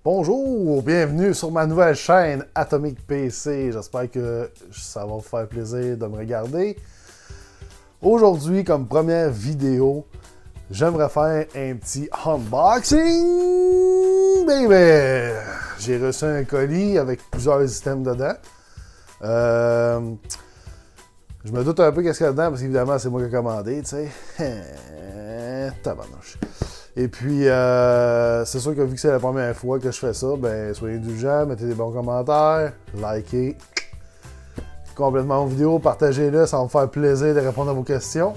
Bonjour, bienvenue sur ma nouvelle chaîne Atomic PC. J'espère que ça va vous faire plaisir de me regarder. Aujourd'hui, comme première vidéo, j'aimerais faire un petit unboxing, baby! J'ai reçu un colis avec plusieurs items dedans. Je me doute un peu qu'est-ce qu'il y a dedans, parce qu'évidemment, c'est moi qui ai commandé, tu sais. Tabarnouche. Et puis, c'est sûr que vu que c'est la première fois que je fais ça, ben soyez indulgents, mettez des bons commentaires, likez complètement vos vidéos, partagez-le, ça va me faire plaisir de répondre à vos questions.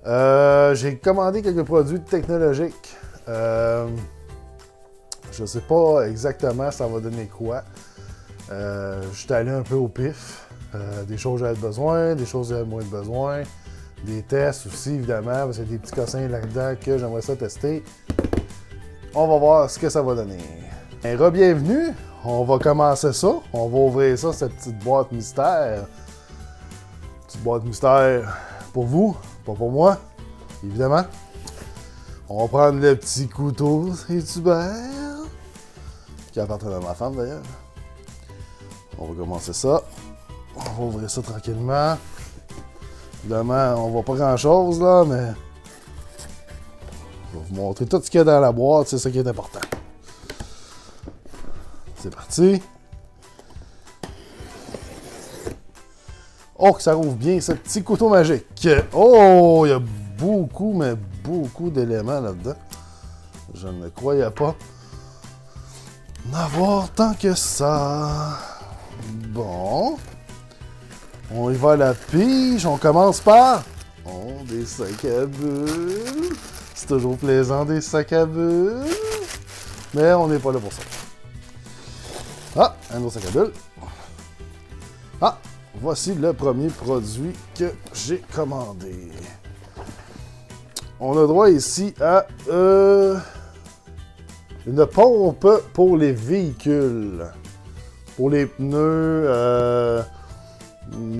J'ai commandé quelques produits technologiques. Je sais pas exactement ça va donner quoi. Je suis allé un peu au pif. Des choses j'avais besoin, des choses j'avais moins besoin. Des tests aussi, évidemment, parce qu'il y a des petits cossins là-dedans que j'aimerais ça tester. On va voir ce que ça va donner. Re-bienvenue, on va commencer ça. On va ouvrir ça, cette petite boîte mystère. Petite boîte mystère pour vous, pas pour moi, évidemment. On va prendre le petit couteau, c'est Hubert, qui appartient à ma femme d'ailleurs. On va commencer ça. On va ouvrir ça tranquillement. Évidemment, on voit pas grand chose là, mais je vais vous montrer tout ce qu'il y a dans la boîte, c'est ça qui est important. C'est parti. Oh, que ça rouvre bien ce petit couteau magique. Oh, il y a beaucoup, mais beaucoup d'éléments là-dedans. Je ne croyais pas en avoir tant que ça. Bon. On y va à la pige, on commence par... Oh, des sacs à bulles. C'est toujours plaisant, des sacs à bulles. Mais on n'est pas là pour ça. Ah, un autre sac à bulles. Ah, voici le premier produit que j'ai commandé. On a droit ici à une pompe pour les véhicules. Pour les pneus...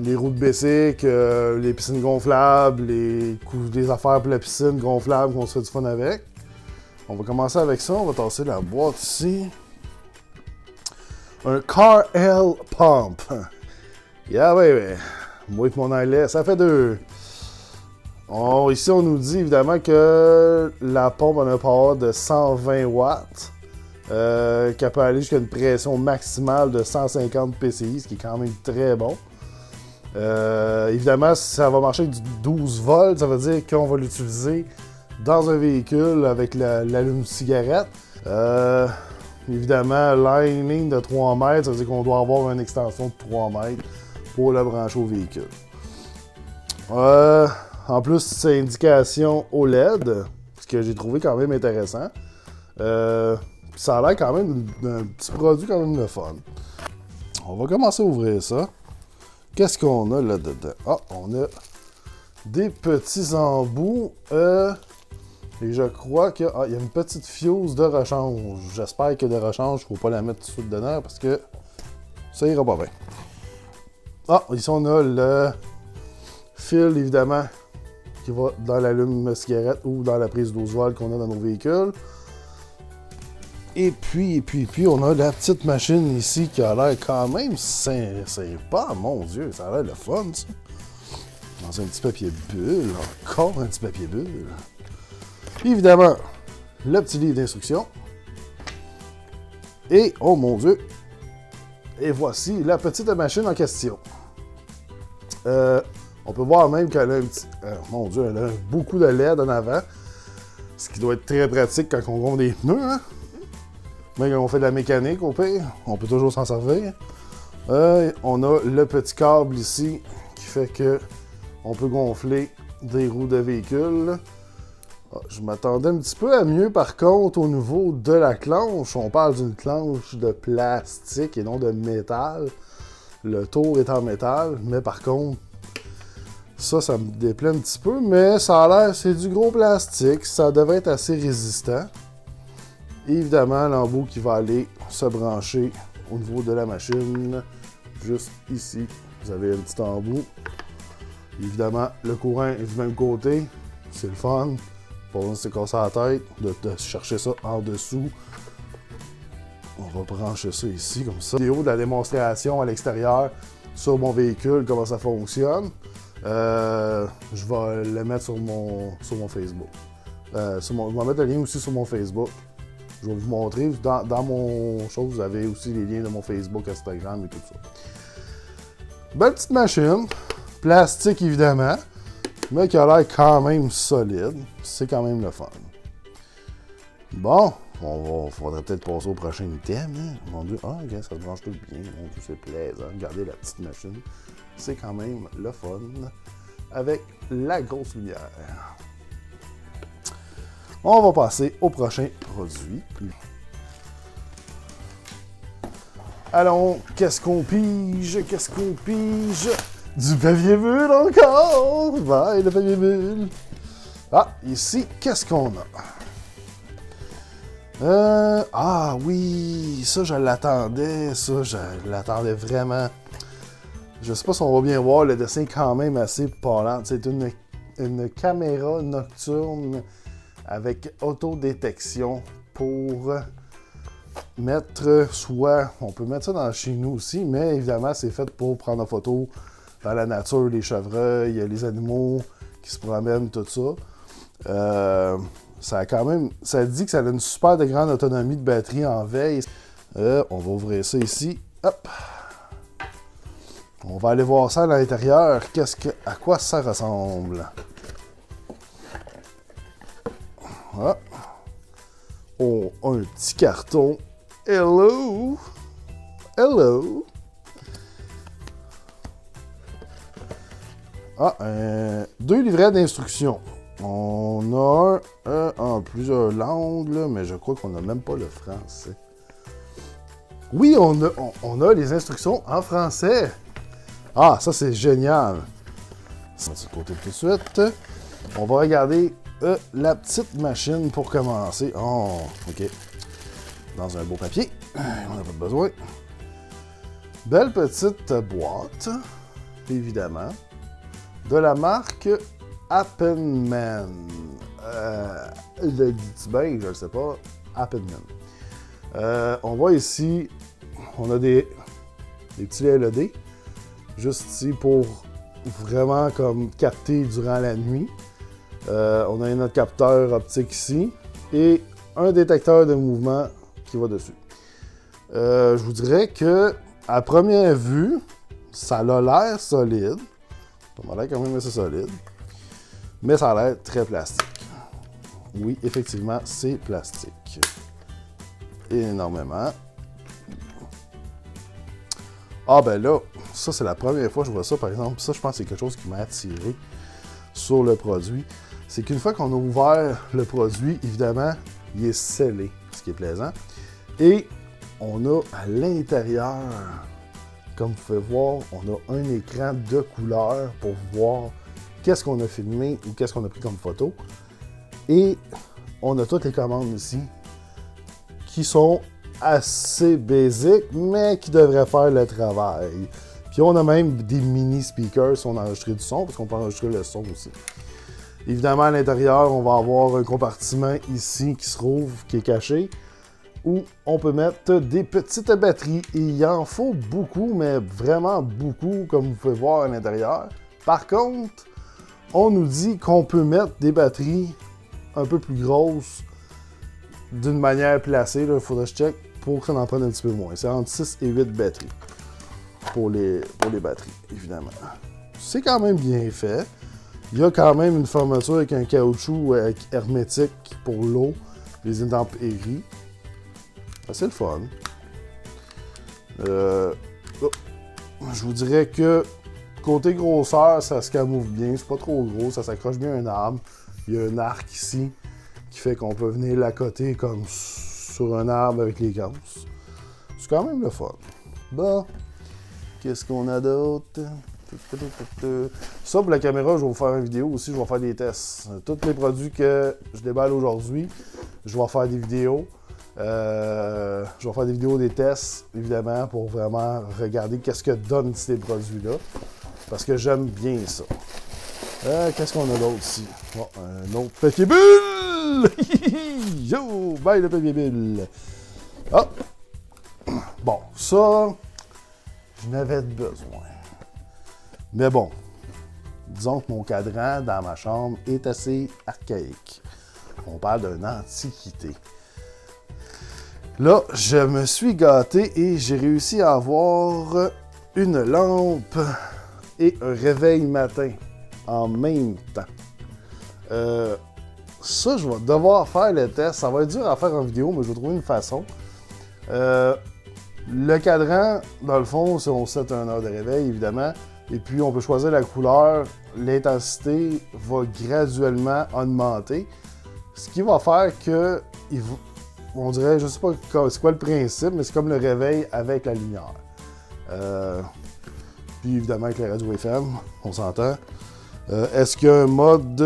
les roues de bicycle, les piscines gonflables, les affaires pour la piscine gonflable qu'on se fait du fun avec. On va commencer avec ça, on va tasser la boîte ici. Un Car L Pump. Yeah, baby. Moi et mon anglais, ça fait deux. Ici, on nous dit évidemment que la pompe a un power de 120 watts. Qu'elle peut aller jusqu'à une pression maximale de 150 PSI, ce qui est quand même très bon. Évidemment, ça va marcher avec du 12 volts, ça veut dire qu'on va l'utiliser dans un véhicule avec l'allume-cigarette. Évidemment, lining de 3 mètres, ça veut dire qu'on doit avoir une extension de 3 mètres pour le brancher au véhicule. En plus, c'est indication OLED, ce que j'ai trouvé quand même intéressant. Ça a l'air quand même d'un petit produit quand même de fun. On va commencer à ouvrir ça. Qu'est-ce qu'on a là-dedans? Ah, on a des petits embouts. Et je crois qu'il y a une petite fuse de rechange. J'espère que de rechange, il ne faut pas la mettre tout de suite dedans parce que ça ira pas bien. Ah, ici on a le fil, évidemment, qui va dans l'allume-cigarette ou dans la prise 12 volts qu'on a dans nos véhicules. Et puis, on a la petite machine ici qui a l'air quand même sympa, mon Dieu, ça a l'air le fun, ça. Dans un petit papier bulle, encore un petit papier bulle. Évidemment, le petit livre d'instructions. Et, oh mon Dieu, et voici la petite machine en question. On peut voir même qu'elle a un petit... mon Dieu, elle a beaucoup de LED en avant, ce qui doit être très pratique quand on gonfle des pneus, hein. Même quand on fait de la mécanique, au pire, on peut toujours s'en servir. On a le petit câble ici qui fait que on peut gonfler des roues de véhicule. Je m'attendais un petit peu à mieux, par contre, au niveau de la clenche. On parle d'une clenche de plastique et non de métal. Le tour est en métal, mais par contre, ça me déplaît un petit peu, mais ça a l'air, c'est du gros plastique. Ça devait être assez résistant. Et évidemment, l'embout qui va aller se brancher au niveau de la machine, juste ici. Vous avez un petit embout. Évidemment, le courant est du même côté. C'est le fun. Pas besoin de se casser la tête, de chercher ça en dessous. On va brancher ça ici, comme ça. Vidéo de la démonstration à l'extérieur sur mon véhicule, comment ça fonctionne. Je vais le mettre sur mon Facebook. Je vais mettre le lien aussi sur mon Facebook. Je vais vous montrer. Dans mon show, vous avez aussi les liens de mon Facebook, Instagram et tout ça. Belle petite machine. Plastique, évidemment. Mais qui a l'air quand même solide. C'est quand même le fun. Bon, faudrait peut-être passer au prochain thème. Hein? Mon Dieu, ok, ça se branche tout bien. Mon Dieu, c'est plaisant. Regardez la petite machine. C'est quand même le fun. Avec la grosse lumière. On va passer au prochain produit. Allons, qu'est-ce qu'on pige? Du papier bulle encore! Bye, le papier bulle! Ah, ici, qu'est-ce qu'on a? Ah oui, ça, je l'attendais. Ça, je l'attendais vraiment. Je sais pas si on va bien voir, le dessin est quand même assez parlant. C'est une caméra nocturne avec autodétection pour mettre soit... On peut mettre ça dans chez nous aussi, mais évidemment, c'est fait pour prendre en photo dans la nature, les chevreuils, les animaux qui se promènent, tout ça. Ça dit que ça a une super de grande autonomie de batterie en veille. On va ouvrir ça ici. Hop! On va aller voir ça à l'intérieur. À quoi ça ressemble? Ah. Oh, un petit carton. Hello! Hello! Ah, 2 livrets d'instructions. On a un en plusieurs langues, là, mais je crois qu'on n'a même pas le français. Oui, on a les instructions en français. Ah, ça c'est génial. On va de ce côté tout de suite. On va regarder la petite machine pour commencer. Oh, ok. Dans un beau papier. On n'a pas besoin. Belle petite boîte, évidemment. De la marque Appenman. Le dit bien, je ne sais pas. Appenman. On voit ici, on a des petits LED. Juste ici pour vraiment comme capter durant la nuit. On a notre capteur optique ici et un détecteur de mouvement qui va dessus. Je vous dirais que à première vue, ça a l'air solide. Ça m'a l'air quand même assez solide. Mais ça a l'air très plastique. Oui, effectivement, c'est plastique. Énormément. Ah ben là, ça c'est la première fois que je vois ça, par exemple. Ça, je pense que c'est quelque chose qui m'a attiré sur le produit. C'est qu'une fois qu'on a ouvert le produit, évidemment, il est scellé, ce qui est plaisant. Et on a à l'intérieur, comme vous pouvez voir, on a un écran de couleur pour voir qu'est-ce qu'on a filmé ou qu'est-ce qu'on a pris comme photo. Et on a toutes les commandes ici qui sont assez basiques, mais qui devraient faire le travail. Puis on a même des mini speakers si on a enregistré du son, parce qu'on peut enregistrer le son aussi. Évidemment, à l'intérieur, on va avoir un compartiment ici qui se trouve, qui est caché, où on peut mettre des petites batteries. Et il en faut beaucoup, mais vraiment beaucoup, comme vous pouvez voir à l'intérieur. Par contre, on nous dit qu'on peut mettre des batteries un peu plus grosses d'une manière placée. Il faudrait que je check pour que ça en prenne un petit peu moins. C'est entre 6 et 8 batteries pour les batteries, évidemment. C'est quand même bien fait. Il y a quand même une fermeture avec un caoutchouc hermétique pour l'eau, les intempéries. C'est le fun. Je vous dirais que côté grosseur, ça se camoufle bien. C'est pas trop gros, ça s'accroche bien à un arbre. Il y a un arc ici qui fait qu'on peut venir l'accoter comme sur un arbre avec les ganses. C'est quand même le fun. Bon, qu'est-ce qu'on a d'autre? Ça, pour la caméra, je vais vous faire une vidéo aussi, je vais faire des tests. Tous les produits que je déballe aujourd'hui, je vais faire des vidéos. Je vais faire des vidéos des tests, évidemment, pour vraiment regarder qu'est-ce que donnent ces produits-là. Parce que j'aime bien ça. Qu'est-ce qu'on a d'autre ici? Oh, un autre papier bulle! Yo! Bye le papier bulle! Ah! Bon, ça, je n'avais besoin. Mais bon, disons que mon cadran dans ma chambre est assez archaïque. On parle d'une antiquité. Là, je me suis gâté et j'ai réussi à avoir une lampe et un réveil matin en même temps. Ça, je vais devoir faire le test. Ça va être dur à faire en vidéo, mais je vais trouver une façon. Le cadran, dans le fond, c'est on set un heure de réveil, évidemment. Et puis, on peut choisir la couleur. L'intensité va graduellement augmenter. Ce qui va faire que, on dirait, je sais pas c'est quoi le principe, mais c'est comme le réveil avec la lumière. Puis, évidemment, avec la radio FM, on s'entend. Est-ce qu'il y a un mode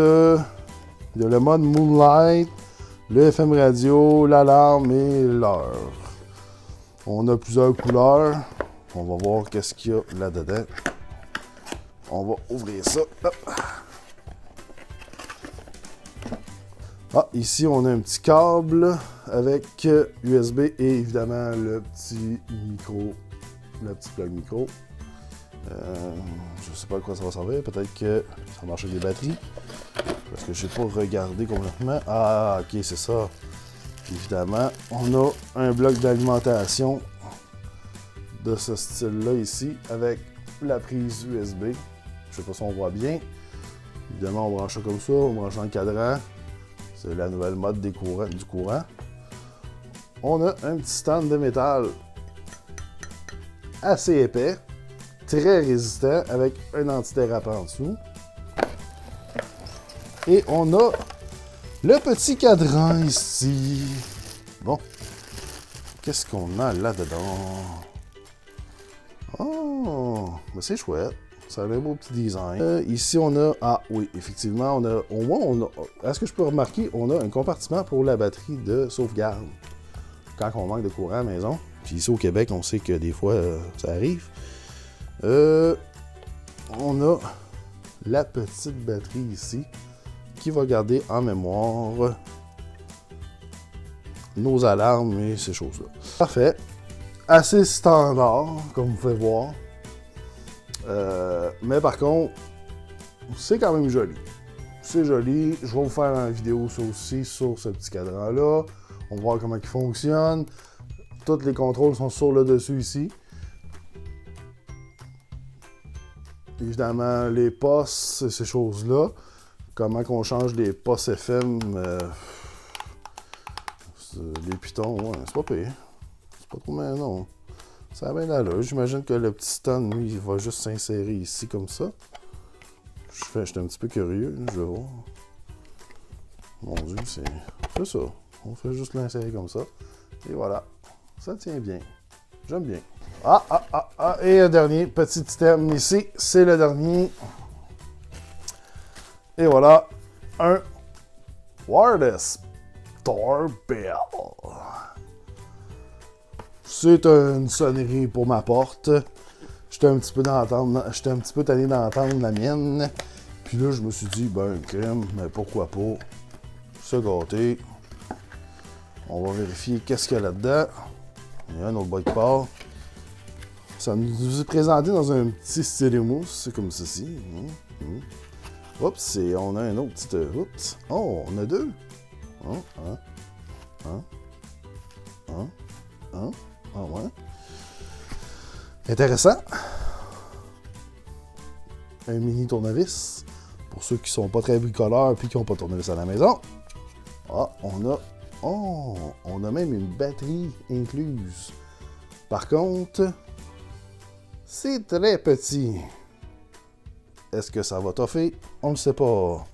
il y a le mode Moonlight, le FM radio, l'alarme et l'heure. On a plusieurs couleurs. On va voir qu'est-ce qu'il y a là-dedans. On va ouvrir ça. Hop. Ah, ici, on a un petit câble avec USB et évidemment le petit micro, le petit plug micro. Je sais pas à quoi ça va servir. Peut-être que ça marche avec des batteries. Parce que je n'ai pas regardé complètement. Ah, ok, c'est ça. Évidemment, on a un bloc d'alimentation de ce style-là ici, avec la prise USB. Je sais pas si on voit bien. Évidemment, on branche ça comme ça, on branche dans le cadran. C'est la nouvelle mode du courant. On a un petit stand de métal assez épais, très résistant, avec un antidérapant en dessous. Et on a le petit cadran ici. Bon. Qu'est-ce qu'on a là-dedans? Oh, ben c'est chouette. Ça a un beau petit design. Ici, on a... Ah oui, effectivement, on a... Au moins, on a... Est-ce que je peux remarquer? On a un compartiment pour la batterie de sauvegarde. Quand on manque de courant à la maison. Puis ici, au Québec, on sait que des fois, ça arrive. On a la petite batterie ici, qui va garder en mémoire nos alarmes et ces choses-là. Parfait. Assez standard, comme vous pouvez voir. Mais par contre, c'est quand même joli. C'est joli. Je vais vous faire une vidéo ça aussi sur ce petit cadran-là. On va voir comment il fonctionne. Tous les contrôles sont sur le dessus ici. Évidemment, les postes, ces choses-là. Comment qu'on change les postes FM. Les pitons, ouais, c'est pas pire. C'est pas trop mal, non. Ça a bien d'allure. J'imagine que le petit stand, lui, il va juste s'insérer ici comme ça. Je suis un petit peu curieux, je vais voir. Mon Dieu, c'est ça. On fait juste l'insérer comme ça. Et voilà. Ça tient bien. J'aime bien. Et le dernier petit item ici, c'est le dernier. Et voilà, un wireless doorbell. C'est une sonnerie pour ma porte. J'étais un petit peu tanné d'entendre la mienne. Puis là, je me suis dit, ben, crème, mais pourquoi pas se gâter. On va vérifier qu'est-ce qu'il y a là-dedans. Il y a un autre bois qui part. Ça nous est présenté dans un petit styromousse, c'est comme ceci. Oups, et on a un autre petit... Oups. Oh, on a deux. Ah ouais. Intéressant. Un mini tournevis. Pour ceux qui sont pas très bricoleurs et qui n'ont pas de tournevis à la maison. Ah, on a même une batterie incluse. Par contre, c'est très petit. Est-ce que ça va toffer? On ne sait pas.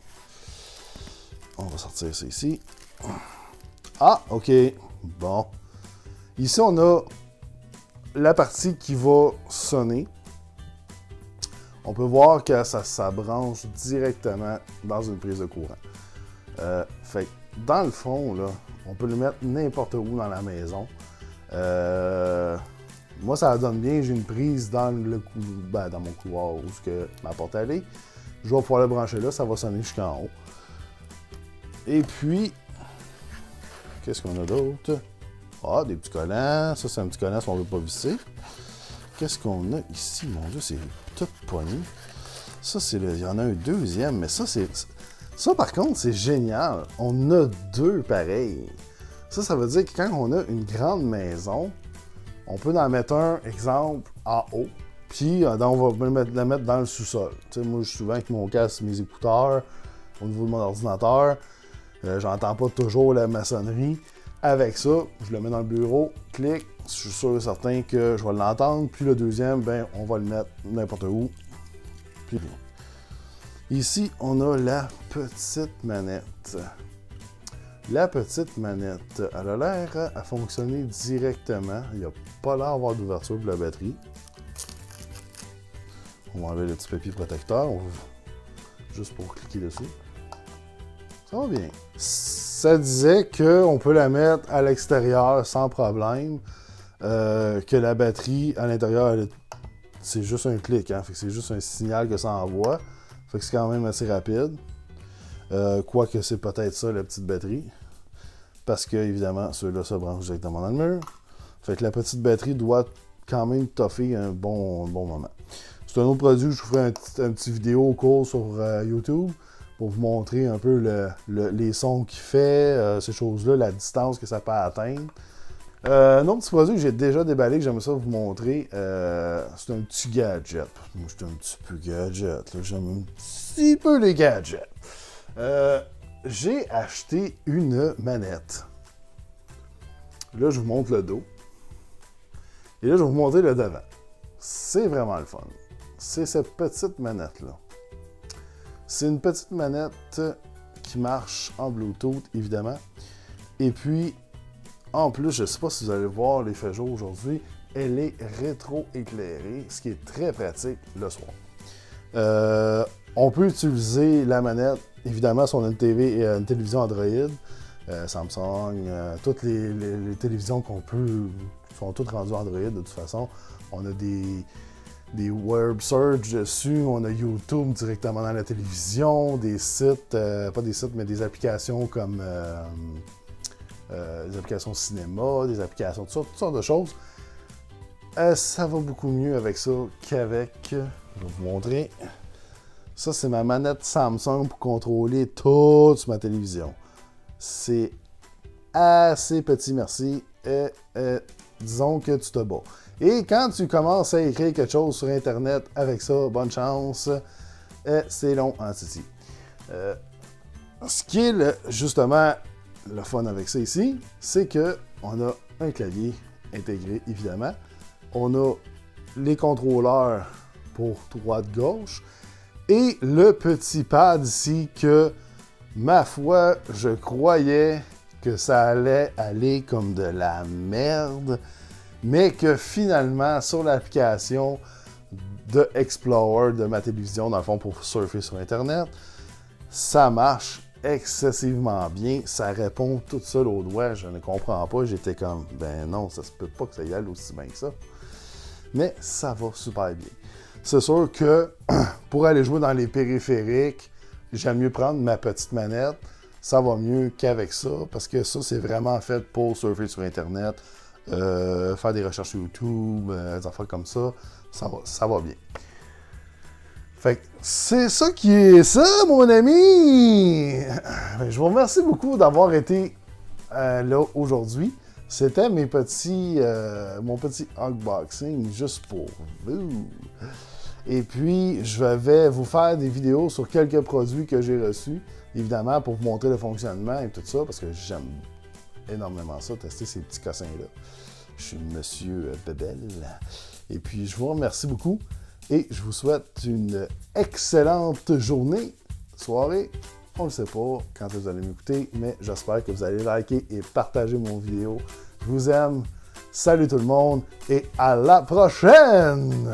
On va sortir ça ici. Ah, ok. Bon. Ici, on a la partie qui va sonner. On peut voir que ça branche directement dans une prise de courant. Fait que, dans le fond, là, on peut le mettre n'importe où dans la maison. Moi, ça donne bien. J'ai une prise dans dans mon couloir où ma porte est. Je vais pouvoir le brancher là. Ça va sonner jusqu'en haut. Et puis, qu'est-ce qu'on a d'autre? Ah, des petits collants. Ça, c'est un petit collant si on ne veut pas visser. Qu'est-ce qu'on a ici? Mon Dieu, c'est tout poigné. Ça, c'est le... Il y en a un deuxième, mais ça, c'est... Ça, par contre, c'est génial. On a deux pareils. Ça veut dire que quand on a une grande maison, on peut en mettre un, exemple, en haut. Puis, on va la mettre dans le sous-sol. Tu sais, moi, je suis souvent avec mon casque, mes écouteurs, au niveau de mon ordinateur. J'entends pas toujours la maçonnerie. Avec ça, je le mets dans le bureau, clic, je suis sûr et certain que je vais l'entendre. Puis le deuxième, ben, on va le mettre n'importe où. Puis ici, on a la petite manette. La petite manette, elle a l'air à fonctionner directement. Il n'y a pas l'air d'avoir d'ouverture pour la batterie. On va enlever le petit papier protecteur, juste pour cliquer dessus. Ça va bien. Ça disait qu'on peut la mettre à l'extérieur sans problème, que la batterie à l'intérieur, c'est juste un clic, hein? Fait que c'est juste un signal que ça envoie. Fait que c'est quand même assez rapide. Quoique c'est peut-être ça la petite batterie. Parce que évidemment, ceux-là se branchent directement dans le mur. Fait que la petite batterie doit quand même toffer un bon moment. C'est un autre produit, je vous ferai un petit vidéo court sur YouTube pour vous montrer un peu les sons qu'il fait, ces choses-là, la distance que ça peut atteindre. Un autre petit produit que j'ai déjà déballé, que j'aimerais ça vous montrer, c'est un petit gadget. Moi, je suis un petit peu gadget, j'aime un petit peu les gadgets. J'ai acheté une manette. Là, je vous montre le dos. Et là, je vais vous montrer le devant. C'est vraiment le fun. C'est cette petite manette-là. C'est une petite manette qui marche en Bluetooth, évidemment. Et puis, en plus, je ne sais pas si vous allez voir l'effet jour aujourd'hui, elle est rétro-éclairée, ce qui est très pratique le soir. On peut utiliser la manette, évidemment, si on a une TV et une télévision Android, Samsung, toutes les télévisions qu'on peut, sont toutes rendues Android de toute façon. On a des web search dessus, on a YouTube directement dans la télévision, des sites, pas des sites, mais des applications comme des applications cinéma, des applications, toutes sortes de choses. Ça va beaucoup mieux avec ça qu'avec, je vais vous montrer, ça c'est ma manette Samsung pour contrôler toute ma télévision. C'est assez petit, merci, disons que tu te bats. Et quand tu commences à écrire quelque chose sur Internet avec ça, bonne chance, c'est long en titi. Ce qui est justement le fun avec ça ici, c'est qu'on a un clavier intégré, évidemment. On a les contrôleurs pour droite-gauche et le petit pad ici que, ma foi, je croyais que ça allait aller comme de la merde, mais que finalement, sur l'application de Explorer de ma télévision, dans le fond, pour surfer sur Internet, ça marche excessivement bien. Ça répond tout seul au doigt. Je ne comprends pas. J'étais comme, ben non, ça se peut pas que ça y aille aussi bien que ça. Mais ça va super bien. C'est sûr que pour aller jouer dans les périphériques, j'aime mieux prendre ma petite manette. Ça va mieux qu'avec ça, parce que ça, c'est vraiment fait pour surfer sur Internet, faire des recherches YouTube, des affaires comme ça. Ça va bien. Fait que c'est ça qui est ça, mon ami! Je vous remercie beaucoup d'avoir été là aujourd'hui. C'était mon petit unboxing juste pour vous. Et puis, je vais vous faire des vidéos sur quelques produits que j'ai reçus, évidemment, pour vous montrer le fonctionnement et tout ça, parce que j'aime énormément ça, tester ces petits cossins-là. Je suis Monsieur Bebel. Et puis, je vous remercie beaucoup et je vous souhaite une excellente journée, soirée. On ne sait pas quand vous allez m'écouter, mais j'espère que vous allez liker et partager mon vidéo. Je vous aime. Salut tout le monde et à la prochaine!